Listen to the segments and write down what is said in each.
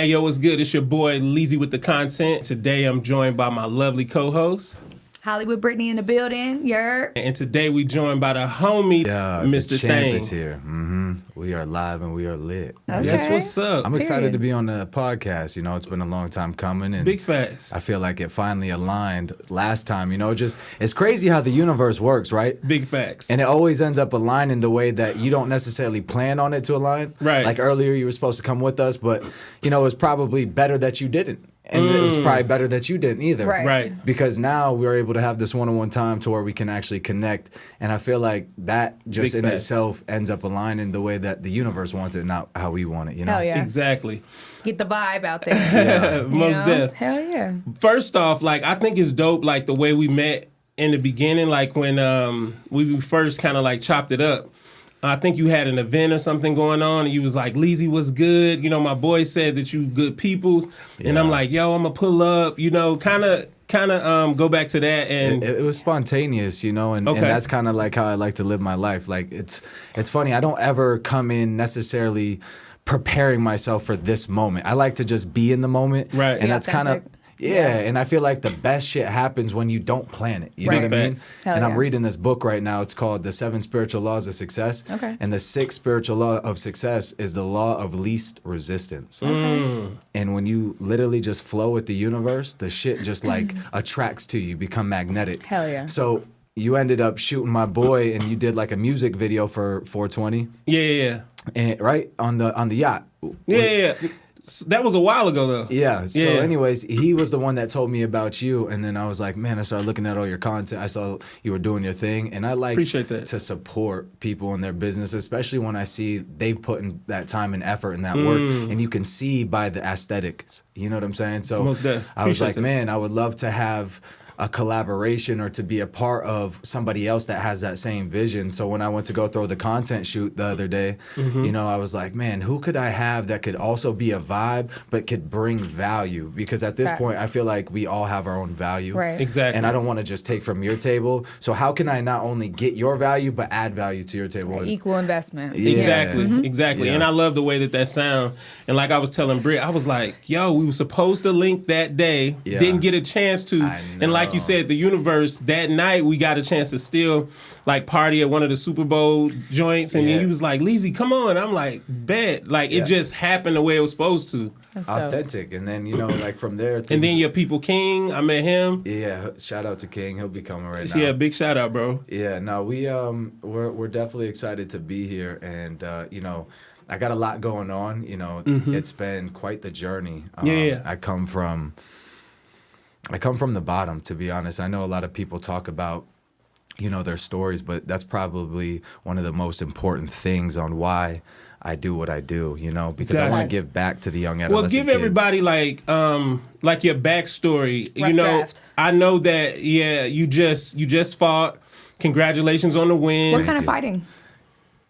Hey, yo, what's good? It's your boy, Leezy with the content. Today, I'm joined by my lovely co-host, Hollywood Brittany in the building. And today, we joined by the homie, Mr. The champ Thing. is here. We are live and we are lit. Okay. That's what's up. I'm excited to be on the podcast. You know, it's been a long time coming. And Big facts. I feel like it finally aligned last time. You know, it's crazy how the universe works, right? Big facts. And it always ends up aligning the way that you don't necessarily plan on it to align. Right. Like earlier, you were supposed to come with us, but, you know, it's probably better that you didn't. And it was probably better that you didn't either. Right. Because now we're able to have this one-on-one time to where we can actually connect. And I feel like that just Big in facts. itself ends up aligning the way that the universe wants it, not how we want it, you know? Hell yeah. Exactly. Get the vibe out there. Most def. Hell yeah. First off, like, I think it's dope, like, the way we met in the beginning, like, when we first kind of, like, chopped it up. I think you had an event or something going on, and you was like, Leezy, what's good? You know, my boy said that you good peoples. And I'm like, yo, I'm going to pull up, you know, kind of go back to that. And It was spontaneous, you know, and that's kind of like how I like to live my life. Like, it's funny. I don't ever come in necessarily preparing myself for this moment. I like to just be in the moment. Right. And that's kind of... Authentic. Yeah, and I feel like the best shit happens when you don't plan it. You know Right. what I mean? Facts. Hell And I'm yeah. reading this book right now. It's called The 7 Spiritual Laws of Success. Okay. And the 6th spiritual law of success is the law of least resistance. And when you literally just flow with the universe, the shit just like attracts to you, become magnetic. Hell yeah. So you ended up shooting my boy, and you did like a music video for 420, yeah. and right on the yacht. Yeah. That was a while ago, though. Yeah. So, Yeah. anyways, he was the one that told me about you, and then I was like, man, I started looking at all your content. I saw you were doing your thing, and I like Appreciate that. to support people in their business, especially when I see they've put in that time and effort and that work, and you can see by the aesthetics. You know what I'm saying? So Most def. I was Appreciate like, that. man, I would love to have a collaboration or to be a part of somebody else that has that same vision. So when I went to go throw the content shoot the other day, you know, I was like, man, who could I have that could also be a vibe but could bring value? Because at this Facts. point, I feel like we all have our own value. Right. Exactly. And I don't want to just take from your table. So how can I not only get your value but add value to your table? And- Equal investment. Yeah. Exactly. Yeah. And I love the way that sound. And like I was telling Britt, I was like, yo, we were supposed to link that day. Yeah. Didn't get a chance to. I And like you know. said, the universe, that night we got a chance to still like party at one of the Super Bowl joints. And then Yeah. he was like, Leezy, come on. I'm like, bet. Like it just happened the way it was supposed to. That's dope. Authentic. And then, you know, like from there. And then things- your people King, I met him. Yeah, shout out to King. He'll be coming right now. Yeah, big shout out, bro. Yeah, no, we're definitely excited to be here, and you know, I got a lot going on. You know, it's been quite the journey. Yeah. I come from the bottom, to be honest. I know a lot of people talk about, you know, their stories, but that's probably one of the most important things on why I do what I do. You know, because I want Gotcha. to give back to the young adolescent Well, give kids. everybody like your backstory. Rough you know, draft. I know that. Yeah, you just fought. Congratulations on the win. What kind of fighting?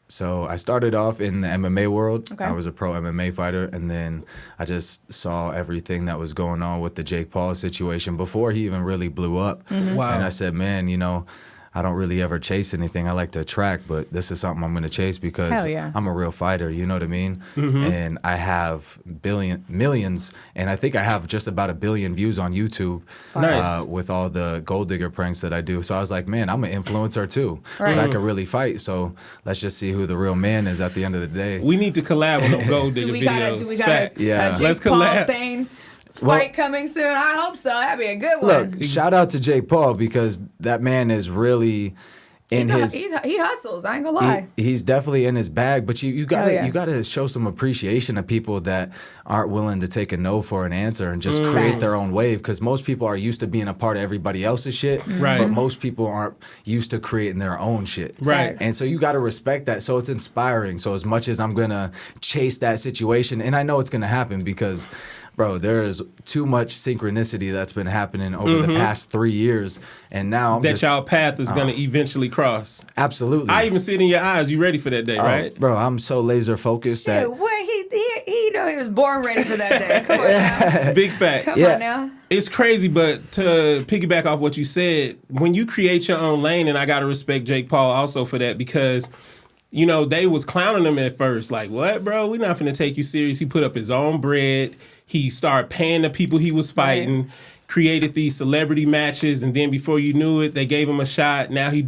So I started off in the MMA world. Okay. I was a pro MMA fighter, and then I just saw everything that was going on with the Jake Paul situation before he even really blew up. Wow. And I said, man, you know, I don't really ever chase anything. I like to attract, but this is something I'm going to chase because Hell yeah. I'm a real fighter, you know what I mean? And I have millions, and I think I have just about 1 billion views on YouTube Nice. with all the gold digger pranks that I do. So I was like, man, I'm an influencer too, Right. but I can really fight. So let's just see who the real man is at the end of the day. We need to collab on them gold digger Do we videos. got a Facts. Yeah. Jake Let's Paul collab. thing Well- fight coming soon? I hope so. That'd be a good Look, one. shout out to Jake Paul because that man is really in He hustles. I ain't gonna lie. he's definitely in his bag, but you gotta Hell yeah. you gotta show some appreciation to people that aren't willing to take a no for an answer and just create Facts. their own wave. Because most people are used to being a part of everybody else's shit, Right. but most people aren't used to creating their own shit. Right. Facts. And so you got to respect that. So it's inspiring. So as much as I'm gonna chase that situation, and I know it's gonna happen because, bro, there is too much synchronicity that's been happening over the past 3 years, and now I'm That just y'all path is gonna eventually cross. absolutely. I even see it in your eyes. You ready for that day, Oh, right? bro, I'm so laser focused that. Shit, wait, he know he was born ready for that day. Come on now. Big fact. Come Yeah. on now. It's crazy, but to piggyback off what you said, when you create your own lane, and I gotta respect Jake Paul also for that because, you know, they was clowning him at first, like, what, bro? We're not finna take you serious. He put up his own bread. He started paying the people he was fighting. Created these celebrity matches, and then before you knew it, they gave him a shot. Now he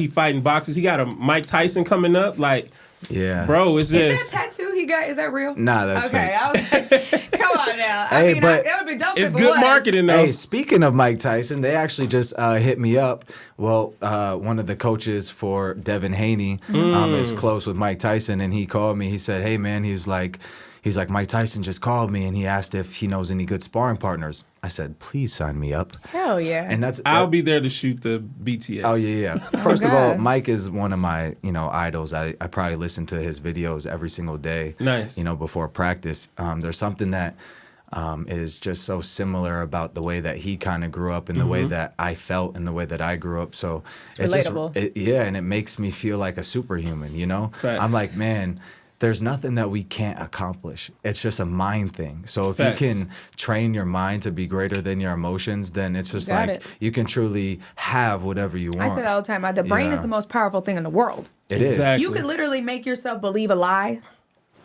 fighting boxers. He got a Mike Tyson coming up. Like, yeah, bro, it's just Is that tattoo he got? Is that real? Nah, that's okay. fake. I was like, come on now. I Hey, mean, but that would be dope. it's if good it was. marketing though. Hey, speaking of Mike Tyson, they actually just hit me up. Well, one of the coaches for Devin Haney is close with Mike Tyson, and he called me. He said, "Hey, man," he's like, Mike Tyson just called me, and he asked if he knows any good sparring partners. I said, "Please sign me up." Hell yeah. And I'll be there to shoot the BTS. Oh yeah. First of all, God. Mike is one of my idols. I probably listen to his videos every single day. Nice. Before practice. There's something that is just so similar about the way that he kind of grew up and the way that I felt and the way that I grew up. So it's relatable. and it makes me feel like a superhuman. Facts. I'm like, man. There's nothing that we can't accomplish. It's just a mind thing. So if Facts. you can train your mind to be greater than your emotions, then it's just Got like it. you can truly have whatever you want. I say that all the time. The brain is Yeah. the most powerful thing in the world. It is. Exactly. You could literally make yourself believe a lie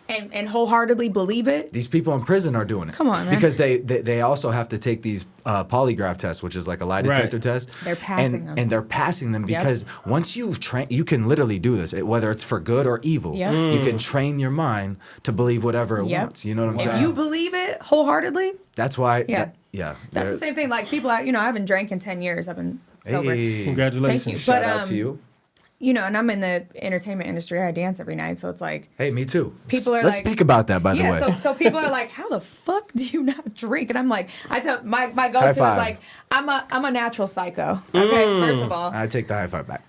and wholeheartedly believe it. These people in prison are doing it. Come on, man. Because they also have to take these polygraph tests, which is like a lie detector Right. test. They're passing them. And they're passing them Yep. because once you train, you can literally do this, whether it's for good or evil. Yep. You can train your mind to believe whatever it Yep. wants. You know what I'm If saying? you believe it wholeheartedly, That's why. Yeah. Yeah. that's the same thing. Like people, I haven't drank in 10 years. I've been sober. Hey, Congratulations. Thank you. shout But, out to you. And I'm in the entertainment industry. I dance every night. So it's like, Hey, me too. People are Let's like- speak about that, by the way. yeah, so people are like, how the fuck do you not drink? And I'm like, I tell my go-to High is five. like, I'm a natural psycho. Okay, first of all. I take the high five back.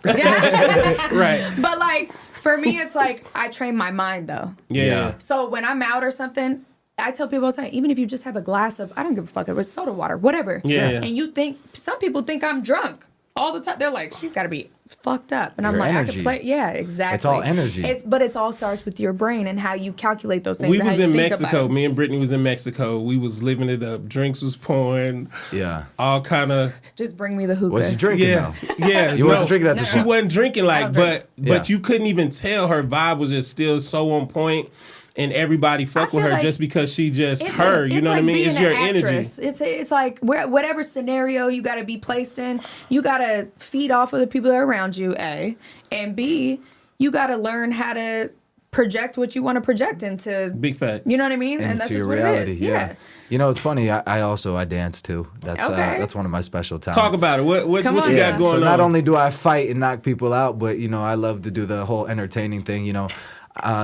Right. But like, for me, it's like, I train my mind though. Yeah. Yeah. So when I'm out or something, I tell people all the time, even if you just have a glass of, I don't give a fuck, it was soda water, whatever. Yeah. And some people think I'm drunk all the time. They're like, she's got to be fucked up. And I'm Your like, I energy. could play. Yeah, exactly. It's all energy. But it all starts with your brain and how you calculate those things. We and how was you in think about Mexico. it. Me and Brittany was in Mexico. We was living it up. Drinks was pouring. Yeah. All kind of. Just bring me the hookah. Was you drinking Yeah. though? Yeah. You wasn't drinking at the She shop? wasn't drinking like, don't drink. but Yeah. you couldn't even tell her vibe was just still so on point, and everybody fuck with feel her like just because she just It's her. like- You know what I like mean? being It's an your energy. actress. It's like whatever scenario you got to be placed in, you got to feed off of the people that are around you, A. And B, you got to learn how to project what you want to project into. Big facts. You know what I mean? And that's Into just your what reality. it is. Yeah. You know, it's funny. I dance too. That's Okay. that's one of my special talents. Talk about it. What Come you on. got Yeah. going So on? not only do I fight and knock people out, but I love to do the whole entertaining thing.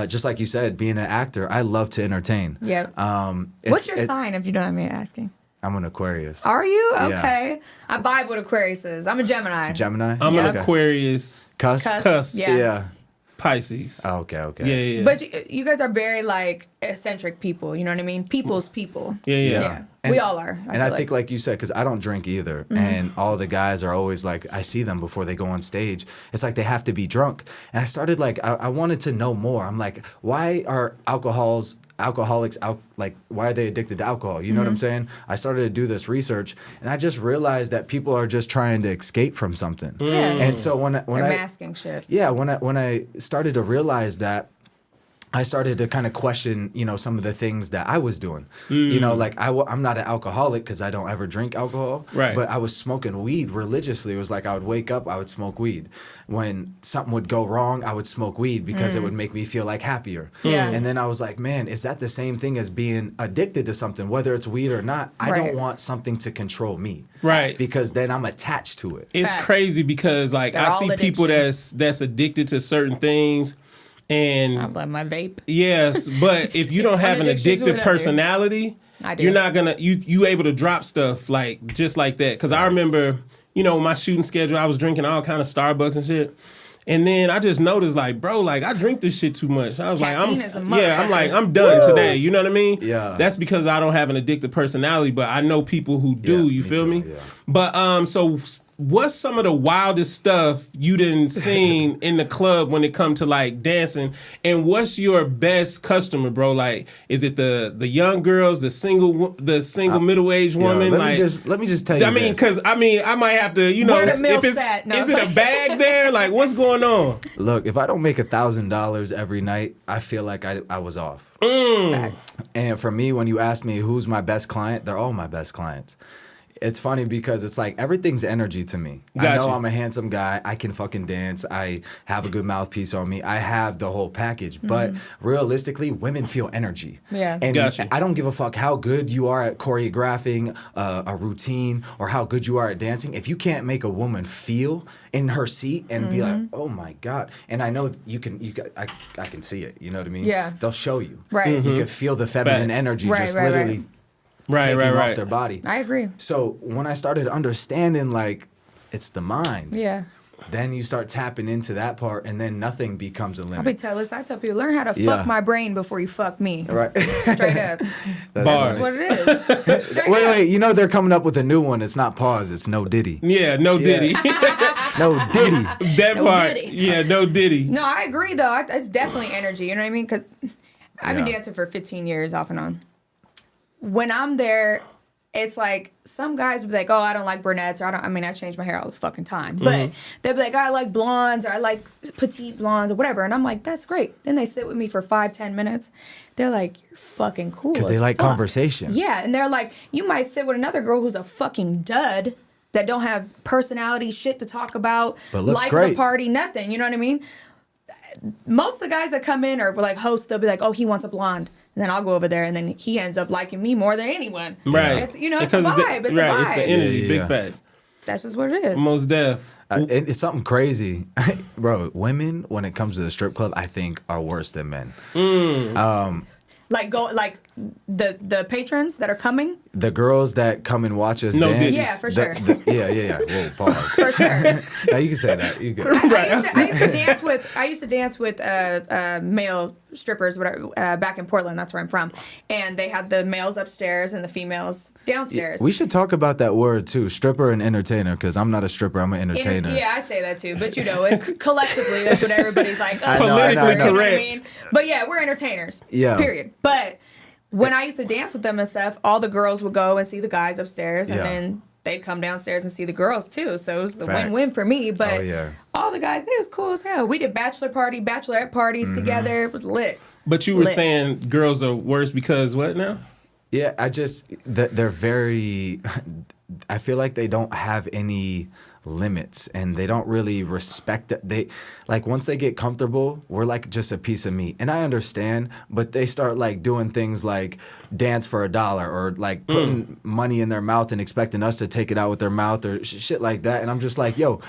Just like you said, being an actor, I love to entertain. Yep. What's your sign, if you don't mind me asking? I'm an Aquarius. Are you? Yeah. Okay. I vibe with Aquariuses. I'm a Gemini. Gemini. I'm Yeah. an Aquarius, Cusp. Cusp. Yeah. Yeah. Pisces. Oh, okay. Yeah. But you guys are very like eccentric people. You know what I mean? People's people. Yeah. Yeah. We all are. And I think, like you said, because I don't drink either, Mm-hmm. and all the guys are always like, I see them before they go on stage. It's like they have to be drunk. And I started I wanted to know more. I'm like, why are alcoholics why are they addicted to alcohol? You know what I'm Mm-hmm. saying? I started to do this research, and I just realized that people are just trying to escape from something. Yeah. And so when They're I masking shit. yeah, when I started to realize that, I started to kind of question, some of the things that I was doing. Like I'm not an alcoholic because I don't ever drink alcohol. Right. But I was smoking weed religiously. It was like I would wake up, I would smoke weed. When something would go wrong, I would smoke weed because it would make me feel like happier. Yeah. And then I was like, man, is that the same thing as being addicted to something, whether it's weed or not? I Right. don't want something to control me. Right. Because then I'm attached to it. It's Facts. crazy because like They're I all see people addictions. that's addicted to certain things, and I love my vape. yes, but if you don't have an addictions, addictive whatever. personality, I do. you're not gonna you able to drop stuff like just like that. Because I remember, my shooting schedule, I was drinking all kind of Starbucks and shit. And then I just noticed, like, bro, like I drink this shit too much. I was Caffeine is a I'm done today. You know what I mean? Yeah. That's because I don't have an addictive personality, but I know people who do. Yeah, you me feel too, me? yeah. But so what's some of the wildest stuff you done seen in the club when it come to like dancing? And what's your best customer, bro? Like, is it the young girls, the single middle-aged woman? Let me just tell you. I mean, because I might have to, you know, Where the milk is at? No. it a bag there? Like, what's going on? Look, if I don't make $1,000 every night, I feel like I was off. Facts. And for me, when you ask me who's my best client, they're all my best clients. It's funny because it's like everything's energy to me. I know I'm a handsome guy. I can fucking dance. I have a good mouthpiece on me. I have the whole package. But realistically, women feel energy. Yeah. And I don't give a fuck how good you are at choreographing a routine or how good you are at dancing. If you can't make a woman feel in her seat and be like, oh my God. And I know I can see it. You know what I mean? Yeah. They'll show you. Right. You can feel the feminine Facts. energy Right, just right, literally right. taking Right. off their body. I agree. So when I started understanding, like, it's the mind, Yeah. then you start tapping into that part, and then nothing becomes a I limit. tell people, learn how to Yeah. fuck my brain before you fuck me. Right? Straight up. That's Bars. That's what it is. Straight up. Wait. You know they're coming up with a new one. It's not pause. It's no Diddy. Yeah, no Diddy. No Diddy. That No part. Diddy. Yeah, no Diddy. No, I agree, though. It's definitely energy. You know what I mean? Because I've been Yeah. dancing for 15 years off and on. When I'm there, it's like some guys would be like, oh, I don't like brunettes, or I change my hair all the fucking time. But they'll be like, I like blondes, or I like petite blondes, or whatever. And I'm like, that's great. Then they sit with me for 5-10 minutes. They're like, you're fucking cool. Because they as like fuck. conversation. Yeah, and they're like, you might sit with another girl who's a fucking dud that don't have personality, shit to talk about, But looks life of great. the party, nothing. You know what I mean? Most of the guys that come in are like hosts. They'll be like, oh, he wants a blonde. And then I'll go over there, and then he ends up liking me more than anyone. Right. It's, it's a Because vibe. It's a vibe. It's the energy. Yeah. Big facts. That's just what it is. Most deaf. It's something crazy. Bro, women, when it comes to the strip club, I think are worse than men. Like the patrons that are coming. The girls that come and watch us No dance. ditches. Yeah, for sure. Yeah. Whoa, pause. For sure. Now you can say that. You good. I used to dance with male strippers, whatever, back in Portland. That's where I'm from. And they had the males upstairs and the females downstairs. We should talk about that word too, stripper and entertainer, because I'm not a stripper, I'm an entertainer. Yeah, I say that too, but you know, collectively, that's what everybody's like. Oh, Politically you know what I correct. mean? But yeah, we're entertainers. Yeah. Period. But when I used to dance with them and stuff, all the girls would go and see the guys upstairs, and Yeah. then they'd come downstairs and see the girls too. So it was a Facts. win-win for me. But Oh, yeah. all the guys, they was cool as hell. We did bachelorette parties Mm-hmm. together. It was lit. But you were Lit. saying girls are worse because what now? Yeah, they're very, I feel like they don't have any limits and they don't really respect that. They, like, once they get comfortable, we're like just a piece of meat. And I understand, but they start like doing things like dance for $1 or like putting money in their mouth and expecting us to take it out with their mouth or shit like that. And I'm just like, yo,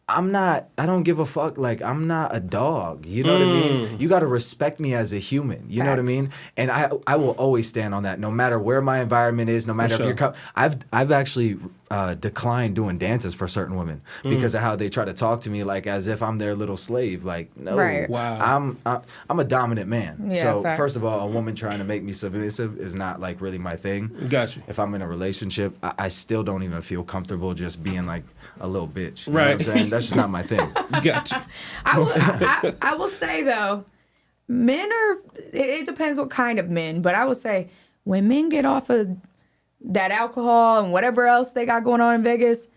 I don't give a fuck. Like, I'm not a dog. You know what I mean? You got to respect me as a human. You know what I Facts. mean? And I will always stand on that, no matter where my environment is, no matter For if you're I've actually declined doing dances for certain women because of how they try to talk to me like as if I'm their little slave. Like, no, Right. Wow. I'm a dominant man. Yeah, So facts. first of all, a woman trying to make me submissive is not like really my thing. Got you. If I'm in a relationship, I still don't even feel comfortable just being like a little bitch. You know Right. what I'm saying? That's just not my thing. Got you. I will say though, men are. It depends what kind of men, but I will say when men get off of that alcohol and whatever else they got going on in Vegas,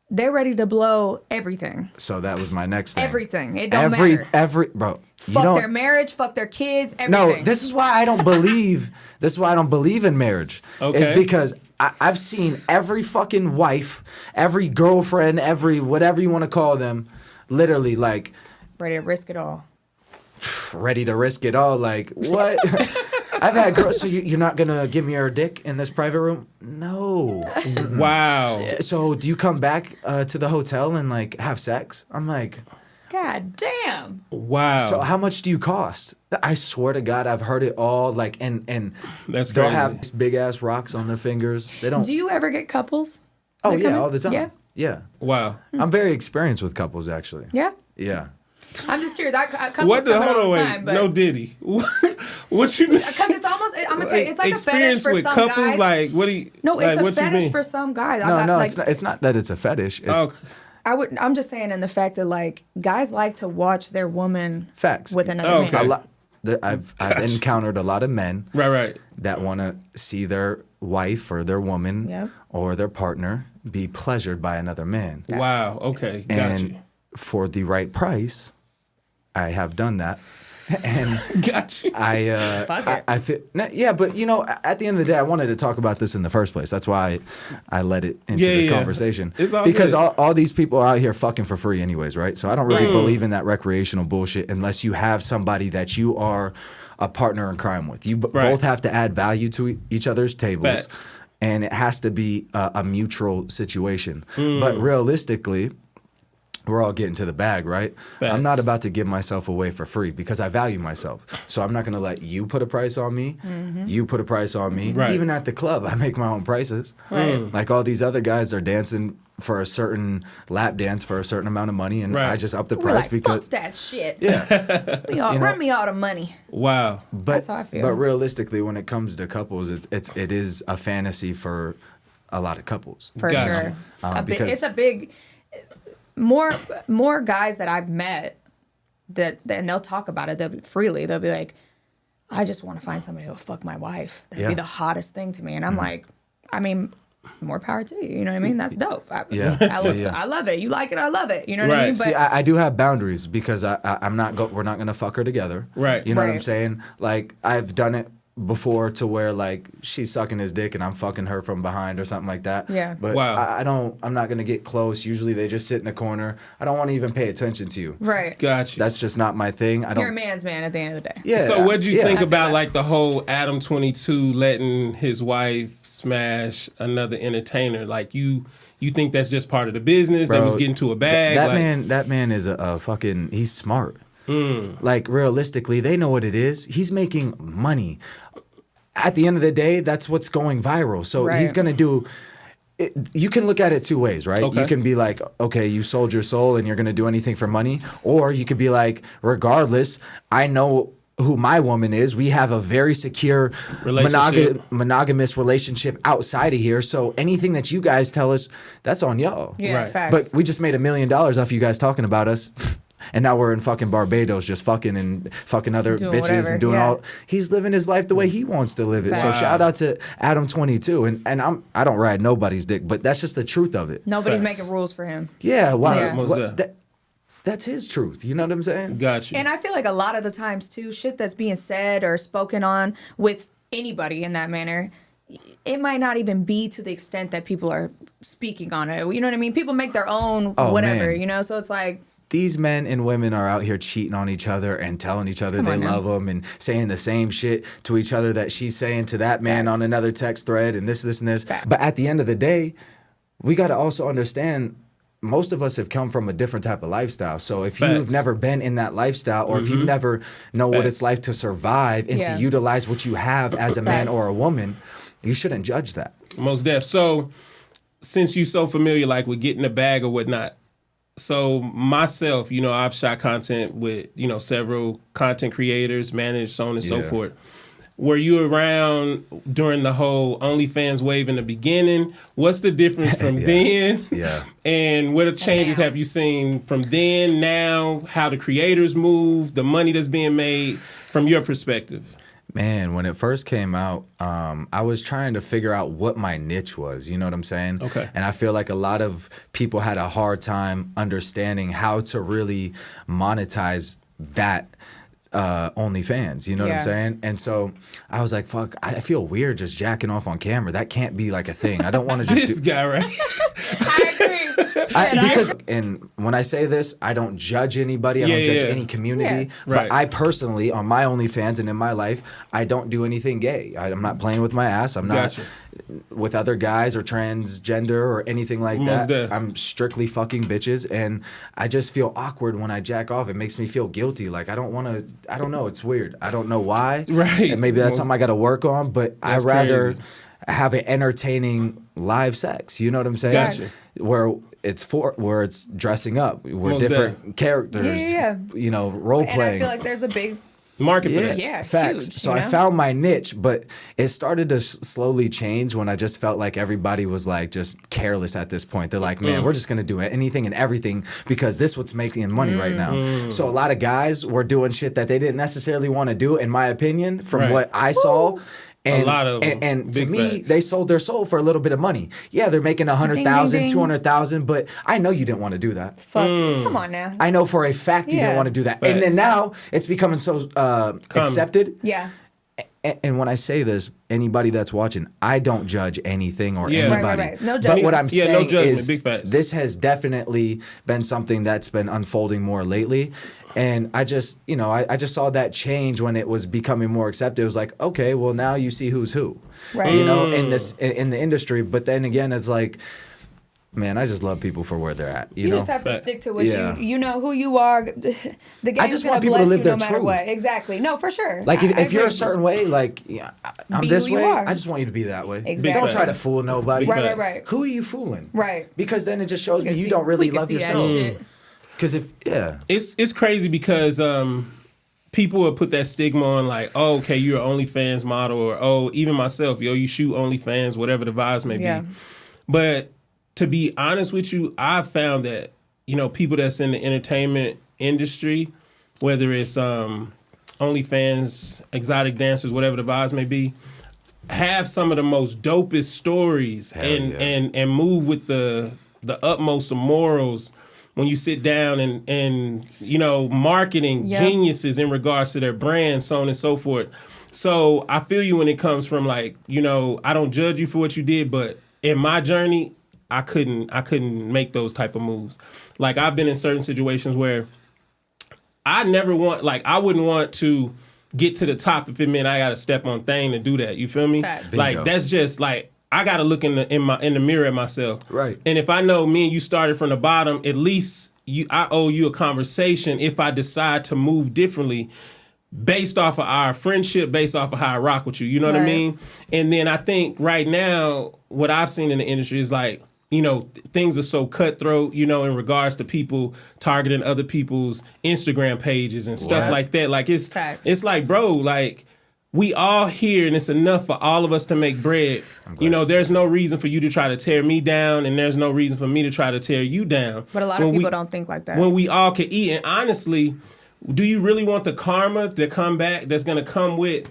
they're ready to blow everything. So that was my next thing. Everything. It don't matter. Bro. Fuck their marriage. Fuck their kids. Everything. No, this is why I don't believe. This is why I don't believe in marriage. Okay. It's because I've seen every fucking wife, every girlfriend, every whatever you want to call them, literally like ready to risk it all. ready to risk it all. Like what? I've had girls. So you're not gonna give me your dick in this private room? No. Wow. So do you come back to the hotel and like have sex? I'm like, God damn. Wow. so how much do you cost? I swear to God, I've heard it all. Like, and That's they'll crazy. have these big ass rocks on their fingers. They don't. Do you ever get couples? Oh that come yeah, in? all the time. Yeah. Yeah. Wow. I'm very experienced with couples actually. Yeah. Yeah. I'm just curious. I couples What the come in hold all on the wait? time, but No Diddy. What you mean? Because it's almost, I'm gonna tell you, it's like a fetish Experience for with some couples? guys. Like, what do you? No, like, it's a what you fetish mean? for some guys. No, like, it's not that it's a fetish. It's I'm just saying in the fact that like guys like to watch their woman facts with another Okay. man. A lot. I've encountered a lot of men Right. that want to see their wife or their woman Yep. or their partner be pleasured by another man. Wow. Okay. Got And you. for the right price, I have done that. And Got you. Fuck it. I feel yeah, but you know, at the end of the day, I wanted to talk about this in the first place. That's why I led it into Yeah, this yeah. conversation. It's all because good. all these people are out here fucking for free, anyways, right? So I don't really believe in that recreational bullshit unless you have somebody that you are a partner in crime with. You Right. both have to add value to each other's tables, Facts. and it has to be a mutual situation. Mm. But realistically, we're all getting to the bag, right? Facts. I'm not about to give myself away for free because I value myself. So I'm not going to let you put a price on me. You put a price on me. Right. Even at the club, I make my own prices. Right. Like all these other guys are dancing for a certain lap dance for a certain amount of money, and Right. I just up the We're price like, because fuck that shit. yeah. Run me all the money. Wow. But That's how I feel. but realistically, when it comes to couples, it is a fantasy for a lot of couples. For Gotcha. sure. Because- It's a big more guys that I've met that and they'll talk about it freely. They'll be like, I just want to find somebody who'll fuck my wife. That'd be Yeah. the hottest thing to me. And I'm like, I mean, more power to you. You know what I mean? That's dope. Yeah. I love it. You like it, I love it. You know what I Right. mean? See, I do have boundaries because I'm not we're not gonna fuck her together. Right. You know what I'm Right. saying? Like I've done it before to where like she's sucking his dick and I'm fucking her from behind or something like that. Yeah. But Wow. I'm not gonna get close. Usually they just sit in a corner. I don't want to even pay attention to you. right. Got you. That's just not my thing. I don't. You're a man's man at the end of the day. Yeah. So what'd you yeah. think I feel about that. like the whole Adam 22 letting his wife smash another entertainer? Like you think that's just part of the business? They Bro, was getting to a bag? That like, that man is a fucking. He's smart. Hmm. Like realistically, they know what it is. He's making money. At the end of the day, that's what's going viral. So he's Right. gonna do. You can look at it two ways, right? Okay. You can be like, okay, you sold your soul and you're gonna do anything for money, or you could be like, regardless, I know who my woman is. We have a very secure Relationship. monogamous relationship outside of here. So anything that you guys tell us, that's on y'all. Yeah, Right. facts. But we just made $1 million off you guys talking about us. And now we're in fucking Barbados just fucking and fucking other Doing bitches whatever, and doing yeah. all. He's living his life the way he wants to live it. So Wow. shout out to Adam 22. And I don't ride nobody's dick, but that's just the truth of it. Nobody's Facts. making rules for him. Yeah, wow. Yeah. Most def. That's his truth. You know what I'm saying? Got you. And I feel like a lot of the times too, shit that's being said or spoken on with anybody in that manner, it might not even be to the extent that people are speaking on it. You know what I mean? People make their own Oh, whatever, man. you know? So it's like, These men and women are out here cheating on each other and telling each other Come they on now. love them and saying the same shit to each other that she's saying to that man Facts. on another text thread and this and this. Facts. But at the end of the day, we got to also understand most of us have come from a different type of lifestyle. So if you've Facts. never been in that lifestyle or if you never know what it's Facts. like to survive and Yeah. to utilize what you have as a man Facts. or a woman, you shouldn't judge that. Most def. So since you so familiar like with getting a bag or whatnot, so myself, you know, I've shot content with, you know, several content creators, managed, so on and so Yeah. forth. Were you around during the whole OnlyFans wave in the beginning? What's the difference from Yeah. then? Yeah. And what changes now. have you seen from then, now, how the creators move, the money that's being made from your perspective? Man, when it first came out, I was trying to figure out what my niche was. You know what I'm saying? Okay. And I feel like a lot of people had a hard time understanding how to really monetize that OnlyFans. You know what I'm Yeah. saying? And so I was like, fuck, I feel weird just jacking off on camera. That can't be like a thing. I don't want to just This do. guy, right? I agree. Because and when I say this, I don't judge anybody. I Yeah, don't judge yeah. any community. Yeah. Right. But I personally, on my OnlyFans and in my life, I don't do anything gay. I'm not playing with my ass. I'm not Gotcha. with other guys or transgender or anything like Most that. def. I'm strictly fucking bitches, and I just feel awkward when I jack off. It makes me feel guilty. Like I don't want to. I don't know. It's weird. I don't know why. Right. And maybe that's Most- something I got to work on. But I That's rather crazy. have an entertaining live sex. You know what I'm saying? Gotcha. Where it's dressing up. We're Most different characters. Yeah. You know, role And I playing. feel like there's a big market for Yeah, that. Yeah, facts. huge, So you I know? found my niche, but it started to slowly change when I just felt like everybody was like just careless at this point. They're like, man, we're just gonna do anything and everything because this what's making money right now. So a lot of guys were doing shit that they didn't necessarily want to do, in my opinion, from Right. what I saw. And, A lot of them. and to Big me, facts. they sold their soul for a little bit of money. Yeah, they're making 100,000, ding. 200,000, but I know you didn't want to do that. Fuck. Come on now. I know for a fact you didn't Yeah. want to do that. And then Facts. now it's becoming so accepted. Yeah. And when I say this, anybody that's watching, I don't judge anything or Yeah. anybody. Right. No But judgment. what I'm Yeah, no saying judgment, is big facts. this has definitely been something that's been unfolding more lately. And I just, I just saw that change when it was becoming more accepted. It was like, okay, well now you see who's who, Right. in the industry. But then again, it's like, man, I just love people for where they're at. You know, just have to stick to what Yeah. you know who you are. The game's just gonna want people to bless live you their no matter truth. what. Exactly. No, for sure. like I if you're agree. a certain way, like I'm Be this who you way, are. I just want you to be that way. Exactly. Don't try to fool nobody. Big Right, facts. right. Who are you fooling? Right. Because then it just shows me can you see- don't really we can love see that yourself. shit. Because It's crazy because people will put that stigma on like, oh, okay, you're an OnlyFans model, or oh, even myself, yo, you shoot OnlyFans, whatever the vibes may Yeah. be. But to be honest with you, I've found that, people that's in the entertainment industry, whether it's OnlyFans, exotic dancers, whatever the vibes may be, have some of the most dopest stories and, yeah. and move with the utmost of morals when you sit down and marketing Yep. geniuses in regards to their brand, so on and so forth. So I feel you when it comes from like, I don't judge you for what you did, but in my journey, I couldn't make those type of moves. Like I've been in certain situations where I wouldn't want to get to the top if it meant I got to step on thing to do that. You feel me? Facts. Like Bingo. that's just like I got to look in the mirror at myself. Right. And if I know me and you started from the bottom, at least I owe you a conversation if I decide to move differently based off of our friendship, based off of how I rock with you. You know what I Right. mean? And then I think right now, what I've seen in the industry is like, things are so cutthroat, in regards to people targeting other people's Instagram pages and stuff What? like that. Like Facts. it's like, bro, like we all here and it's enough for all of us to make bread. There's no reason for you to try to tear me down and there's no reason for me to try to tear you down. But a lot of people don't think like that. When we all can eat. And honestly, do you really want the karma to come back that's going to come with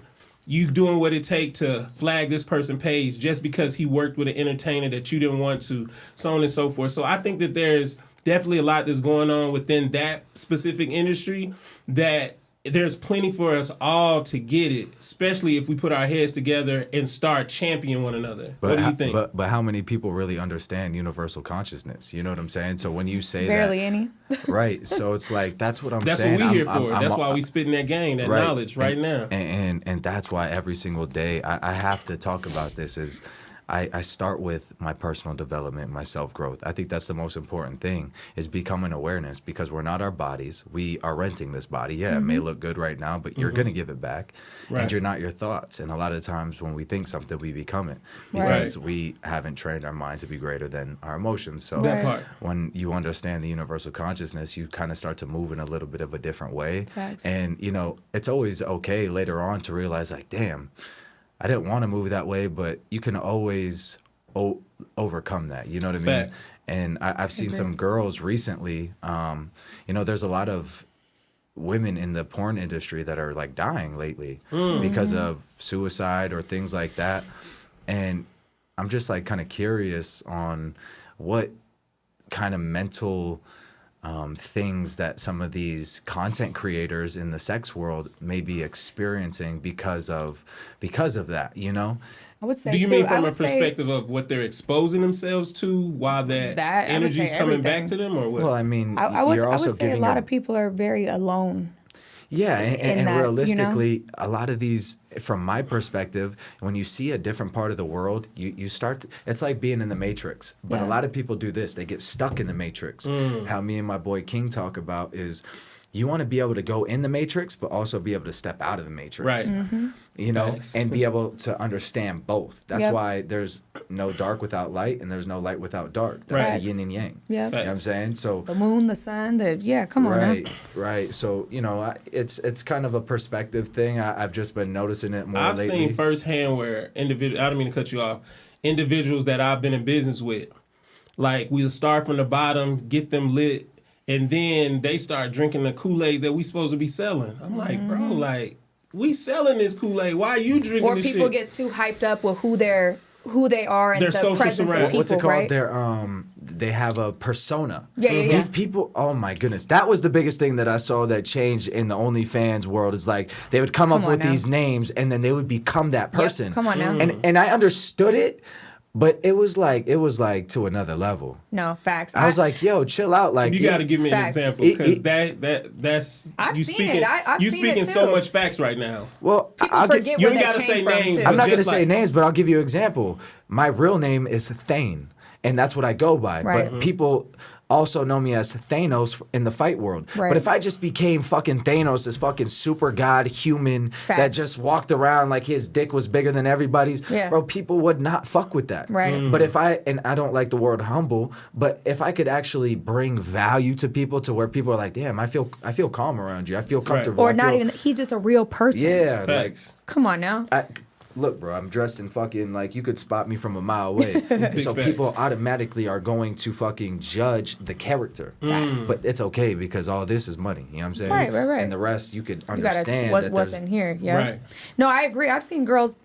you doing what it takes to flag this person page just because he worked with an entertainer that you didn't want to, so on and so forth. So I think that there's definitely a lot that's going on within that specific industry that there's plenty for us all to get it, especially if we put our heads together and start championing one another. What do you think? But how many people really understand universal consciousness? You know what I'm saying? So when you say Barely that, any. right? So it's like that's what I'm That's saying. what we here I'm- for. I'm- That's I'm- why we spitting that game, that right. knowledge right now. And that's why every single day I have to talk about this is I start with my personal development, my self-growth. I think that's the most important thing is becoming awareness because we're not our bodies. We are renting this body. Yeah, it may look good right now, but you're going to give it back. Right. And you're not your thoughts. And a lot of times when we think something, we become it Right. because we haven't trained our mind to be greater than our emotions. So That part. when you understand the universal consciousness, you kind of start to move in a little bit of a different way. Facts. And, it's always okay later on to realize like, damn, I didn't want to move that way, but you can always overcome that. You know what I mean? Facts. And I've seen some girls recently. There's a lot of women in the porn industry that are like dying lately because of suicide or things like that. And I'm just like kind of curious on what kind of mental things that some of these content creators in the sex world may be experiencing because of that, I would say Do you too, mean I from a would say perspective of what they're exposing themselves to while that I would energy's say coming back everything. to them, or what? Well, I mean, I would you're also say a giving lot of people are very alone. Yeah, in and that, realistically, a lot of these from my perspective, when you see a different part of the world, you start. It's like being in the Matrix. But a lot of people do this; they get stuck in the Matrix. How me and my boy King talk about is, you want to be able to go in the Matrix, but also be able to step out of the Matrix. Right. You know, Thanks. and be able to understand both. That's why there's no dark without light, and there's no light without dark. That's the yin and yang. Yeah. You know what I'm saying? So The moon, the sun, come on now. Right. So, you know, it's kind of a perspective thing. I've just been noticing it more I've lately. seen firsthand where I don't mean to cut you off, individuals that I've been in business with, like we'll start from the bottom, get them lit, and then they start drinking the Kool-Aid that we supposed to be selling. I'm like, bro, like, we selling this Kool-Aid. Why are you drinking this shit? Or people get too hyped up with who they are and Their the social presence of surroundings. people, What's it called? right? They have a persona. Yeah. These people, oh my goodness. That was the biggest thing that I saw that changed in the OnlyFans world, is like they would come up on with now. these names and then they would become that person. Come on now. And I understood it, but it was like to another level. No, facts. I was like, yo, chill out. Like, You got to give me an Facts. example, because that's I've you seen speaking. it. I've you seen speaking it so too. much facts right now. well, people I'll forget You where ain't they gotta came say from, names, too. but I'm not going to just say like- names, but I'll give you an example. My real name is Thane, and that's what I go by. Right. But people also know me as Thanos in the fight world. Right. But if I just became fucking Thanos, this fucking super god human that Facts. just walked around like his dick was bigger than everybody's, Yeah. bro, people would not fuck with that. Right. But and I don't like the word humble, but if I could actually bring value to people to where people are like, damn, I feel calm around you. I feel comfortable. Or I not feel- even, he's just a real person. Yeah, Facts. Come on now. look, bro, I'm dressed in fucking, like, you could spot me from a mile away. So facts. people automatically are going to fucking judge the character. But it's okay because all this is money. You know what I'm saying? Right. And the rest, you could You understand. gotta, that what's there's- in here. Yeah. Right. No, I agree. I've seen girls.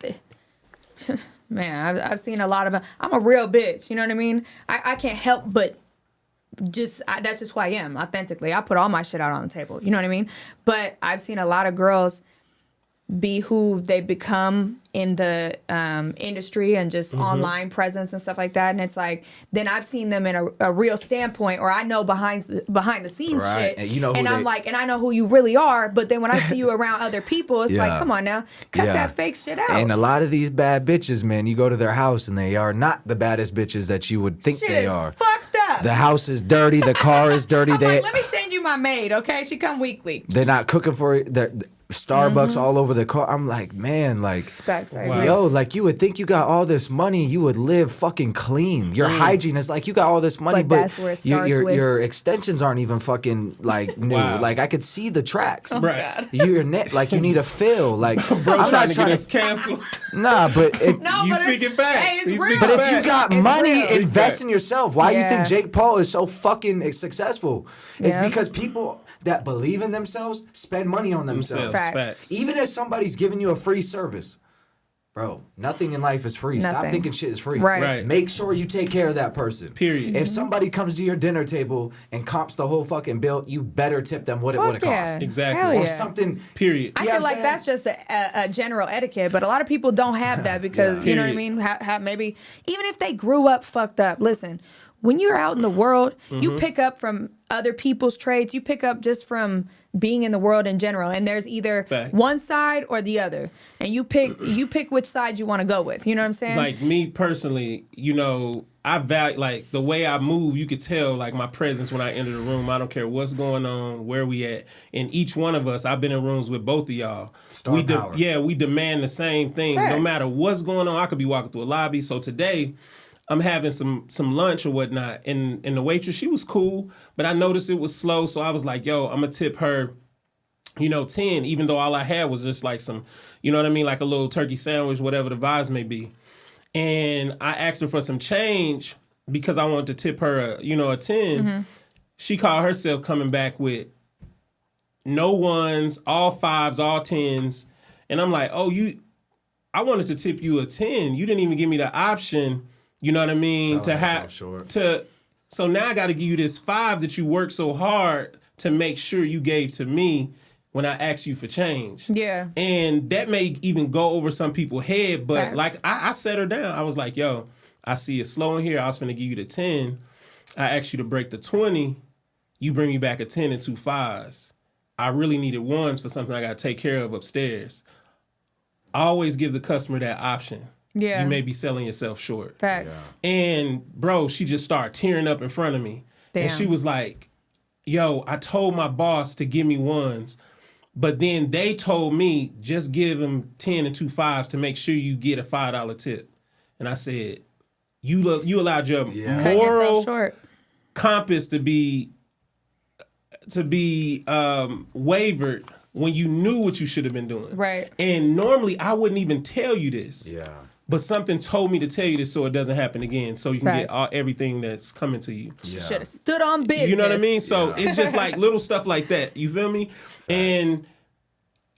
Man, I've seen a lot of them. I'm a real bitch. You know what I mean? I can't help but that's just who I am authentically. I put all my shit out on the table. You know what I mean? But I've seen a lot of girls be who they become in the industry and just online presence and stuff like that. And it's like, then I've seen them in a real standpoint, or I know behind the scenes Right. shit. And you know who I'm they- like, and I know who you really are. But then when I see you around other people, it's like, Yeah. come on now, cut Yeah. that fake shit out. And a lot of these bad bitches, man, you go to their house and they are not the baddest bitches that you would think shit they is are. fucked up. The house is dirty. The car is dirty. I'm like, let me send you my maid, okay? She come weekly. They're not cooking for it. Starbucks all over the car. I'm like, man, like, Facts, I Wow. agree. yo, like you would think you got all this money, you would live fucking clean. Your hygiene is like you got all this money, But but that's where it starts with- your extensions aren't even fucking like new. Wow. Like I could see the tracks. Right. Your net, like you need a fill. Like Bro, I'm trying not to trying get to. us canceled. Nah, but No, You but speaking it's, facts. Hey, it's He's real. speaking But if you got It's money, real. invest in yourself. Why do you think Yeah. Jake Paul is so fucking successful? It's Yeah. because people that believe in themselves spend money on themselves. Facts. Even if somebody's giving you a free service, bro, nothing in life is free. Stop Nothing. thinking shit is free. Right. Make sure you take care of that person. Period. If somebody comes to your dinner table and comps the whole fucking bill, you better tip them what it would have Fuck yeah. cost. Exactly. Hell Or yeah. something. Period. I You know feel what I'm like that's just a general etiquette, but a lot of people don't have that because, Yeah. you know what I Period. mean? Have maybe, even if they grew up fucked up, listen, when you're out in the world, you pick up from other people's traits, you pick up just from being in the world in general, and there's either Facts. one side or the other, and you pick which side you want to go with. You know what I'm saying? Like me personally, you know, I value, like, the way I move. You could tell, like, my presence when I enter the room. I don't care what's going on, where we at. And each one of us, I've been in rooms with both of y'all. Star power. We demand the same thing. No Facts. matter what's going on, I could be walking through a lobby. So today, I'm having some lunch or whatnot, and the waitress, she was cool, but I noticed it was slow. So I was like, yo, I'm gonna tip her, 10, even though all I had was just like some, you know what I mean, like a little turkey sandwich, whatever the vibes may be. And I asked her for some change because I wanted to tip her, a 10. Mm-hmm. She called herself coming back with no ones, all fives, all tens. And I'm like, I wanted to tip you a 10. You didn't even give me the option, you know what I mean, Selling to have, yourself short. so now I got to give you this 5 that you worked so hard to make sure you gave to me when I asked you for change. Yeah. And that may even go over some people's head, but Facts. like I set her down. I was like, yo, I see it slow in here. I was finna give you the 10. I asked you to break the 20. You bring me back a 10 and 2 5s. I really needed ones for something I got to take care of upstairs. always give the customer that option. Yeah. You may be selling yourself short. Facts. And bro, she just started tearing up in front of me. Damn. And she was like, yo, I told my boss to give me ones, but then they told me just give him 10 and 2 5s to make sure you get a $5 tip. And I said, you allowed your Cutting yourself moral short. compass to be wavered when you knew what you should have been doing. Right. And normally I wouldn't even tell you this. Yeah. But something told me to tell you this so it doesn't happen again. So you can Facts. get everything that's coming to you. Should have stood on business. You know what I mean? So it's just like little stuff like that. You feel me? And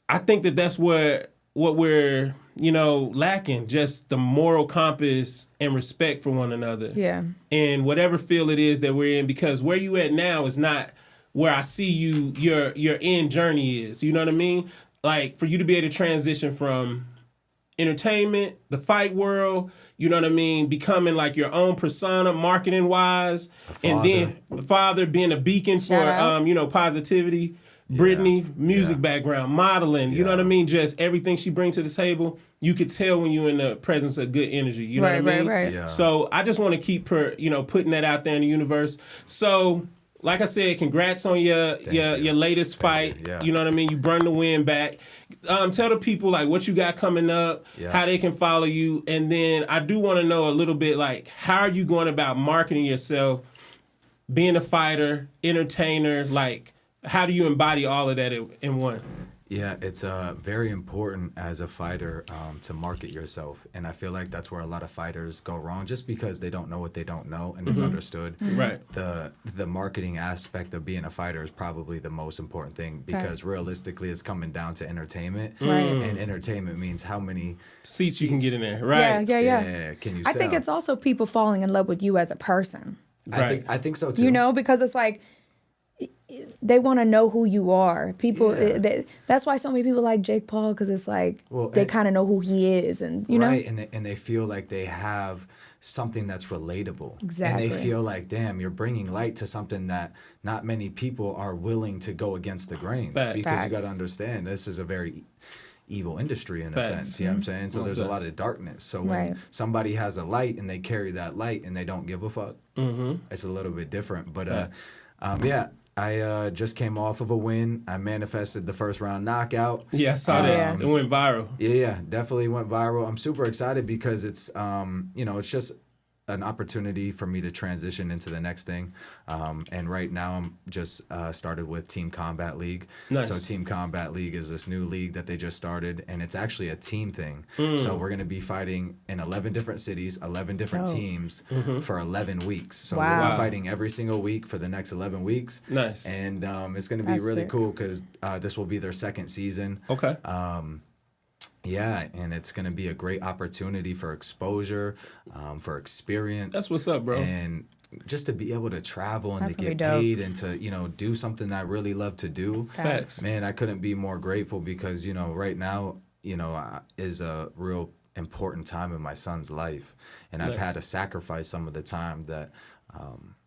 I think that's what we're, lacking. Just the moral compass and respect for one another. Yeah. And whatever field it is that we're in, because where you at now is not where I see your end journey is. You know what I mean? Like for you to be able to transition from entertainment, the fight world, you know what I mean, becoming like your own persona, marketing wise, and then the father being a beacon Shout out. for positivity. Brittany, music background, modeling, you know what I mean? Just everything she brings to the table, you could tell when you're in the presence of good energy. You know what I mean? Right. Yeah. So I just want to keep putting that out there in the universe. So like I said, congrats on your latest fight. Yeah. You know what I mean? You brought the win back. Tell the people like what you got coming up, how they can follow you, and then I do want to know a little bit like how are you going about marketing yourself, being a fighter, entertainer, like how do you embody all of that in one? Yeah, it's very important as a fighter to market yourself. And I feel like that's where a lot of fighters go wrong just because they don't know what they don't know and it's understood. Right. The marketing aspect of being a fighter is probably the most important thing because realistically it's coming down to entertainment. Right. And entertainment means how many Seats you can get in there, right? Yeah. Yeah, can you I sell? think it's also people falling in love with you as a person. Right. I think so too. Because it's like they want to know who you are. People, that's why so many people like Jake Paul because it's like they kind of know who he is, and you know, and they feel like they have something that's relatable. Exactly. And they feel like, damn, you're bringing light to something that not many people are willing to go against the grain. Facts. Because you got to understand, this is a very evil industry in a sense. You know what I'm saying? So there's a lot of darkness. So when somebody has a light and they carry that light and they don't give a fuck, it's a little bit different. But I just came off of a win. I manifested the first round knockout. Yeah, I saw that. It went viral. Yeah, definitely went viral. I'm super excited because it's, it's just an opportunity for me to transition into the next thing. And right now I'm just started with Team Combat League. Nice. So Team Combat League is this new league that they just started, and it's actually a team thing. So we're going to be fighting in 11 different cities, 11 different teams for 11 weeks. So we'll be fighting every single week for the next 11 weeks. Nice. And it's going to be really cool because this will be their second season. Okay. Yeah, and it's going to be a great opportunity for exposure, for experience. That's what's up, bro. And just to be able to travel and That's to gonna get be paid and to, do something I really love to do. Facts. Man, I couldn't be more grateful because, right now, is a real important time in my son's life. And I've had to sacrifice some of the time that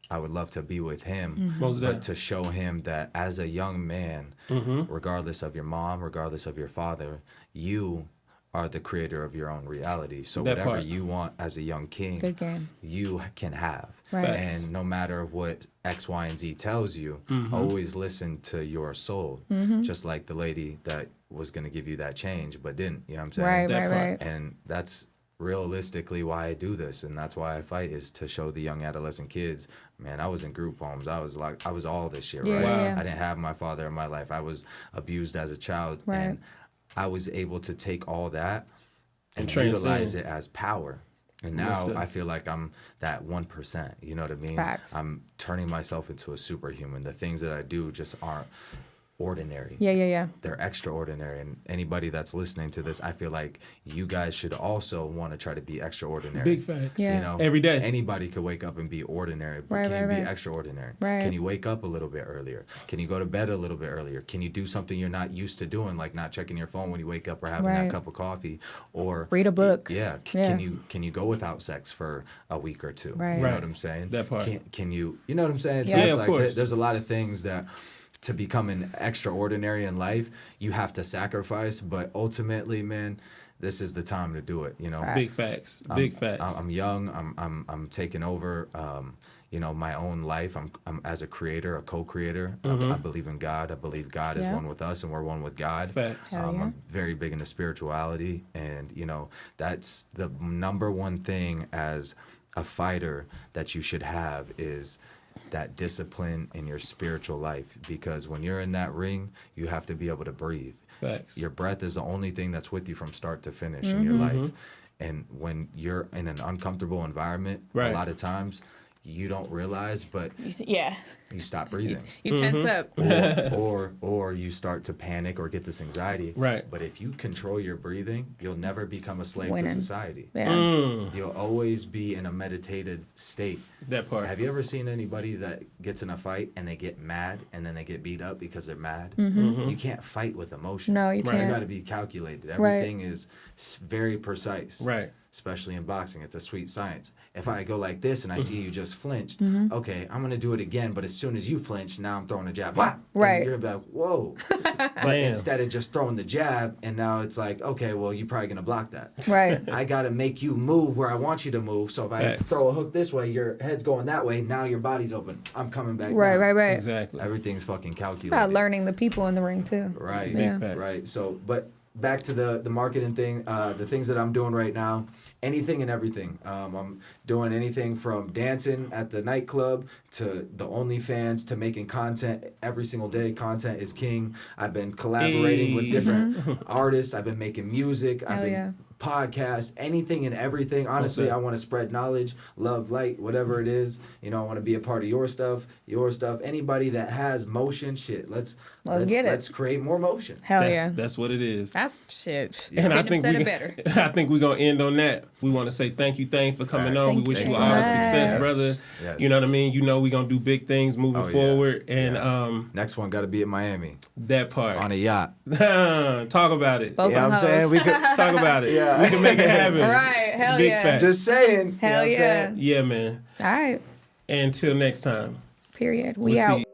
I would love to be with him, but to show him that as a young man, regardless of your mom, regardless of your father, you are the creator of your own reality. So whatever you want as a young king, you can have. Right. And no matter what X, Y, and Z tells you, always listen to your soul. Just like the lady that was going to give you that change, but didn't. You know what I'm saying? Right. And that's realistically why I do this, and that's why I fight, is to show the young adolescent kids, man, I was in group homes. I was all this shit, right? Yeah. I didn't have my father in my life. I was abused as a child, and I was able to take all that and utilize it as power. And now I feel like I'm that 1%, you know what I mean? Facts. I'm turning myself into a superhuman. The things that I do just aren't ordinary. Yeah. They're extraordinary. And anybody that's listening to this, I feel like you guys should also want to try to be extraordinary. Big facts. Yeah. Every day. Anybody could wake up and be ordinary, but can you be extraordinary? Right. Can you wake up a little bit earlier? Can you go to bed a little bit earlier? Can you do something you're not used to doing, like not checking your phone when you wake up or having that cup of coffee, or read a book? Yeah. Can you go without sex for a week or two? Right. You know what I'm saying? That part. Can you know what I'm saying? Yeah. So it's Of like course. there's a lot of things that to become an extraordinary in life, you have to sacrifice, but ultimately, man, this is the time to do it. You know, Big facts. Big facts. I'm young. I'm taking over. You know, my own life. I'm as a creator, a co-creator. I believe in God. I believe God is one with us, and we're one with God. Facts. I'm very big into spirituality, and you know, that's the number one thing as a fighter that you should have is that discipline in your spiritual life, because when you're in that ring, you have to be able to breathe. Facts. Your breath is the only thing that's with you from start to finish in your life. And when you're in an uncomfortable environment, a lot of times you don't realize, but you stop breathing. You tense up. Or you start to panic or get this anxiety. Right. But if you control your breathing, you'll never become a slave to society. Yeah. You'll always be in a meditated state. That part. Have you ever seen anybody that gets in a fight and they get mad and then they get beat up because they're mad? You can't fight with emotions. No, you can't. You got to be calculated. Everything is very precise. Right. Especially in boxing, it's a sweet science. If I go like this and I see you just flinched, okay, I'm gonna do it again. But as soon as you flinch, now I'm throwing a jab. Wah! Right. And you're gonna be like, whoa. But instead of just throwing the jab, and now it's like, okay, well, you're probably gonna block that. Right. I gotta make you move where I want you to move. So if I throw a hook this way, your head's going that way. Now your body's open. I'm coming back. Right. down. Right. Exactly. Everything's fucking calculated. About learning the people in the ring too. Right. Yeah. Right. So, but back to the marketing thing, the things that I'm doing right now. Anything and everything. I'm doing anything from dancing at the nightclub to the OnlyFans to making content every single day. Content is king. I've been collaborating with different artists. I've been making music. I've been podcasts, anything and everything. Honestly, I want to spread knowledge, love, light, whatever it is. You know, I want to be a part of your stuff. Anybody that has motion, shit, let's create more motion. Hell yeah. That's what it is. That's shit. And I Couldn't think have said it better. I think we're gonna end on that. We want to say thank you for coming on. Thank we wish you you so all much. success, brother. Yes. You know what I mean? You know we're gonna do big things moving forward. And next one got to be in Miami that part on a yacht. Talk about it. Both Yeah, I'm hoes. saying we could. Talk about it. We can make it happen. Right. Hell Big yeah. fact. Just saying. Hell you know what I'm yeah. saying? Yeah, man. All right. Until next time. Period. We We'll out. see.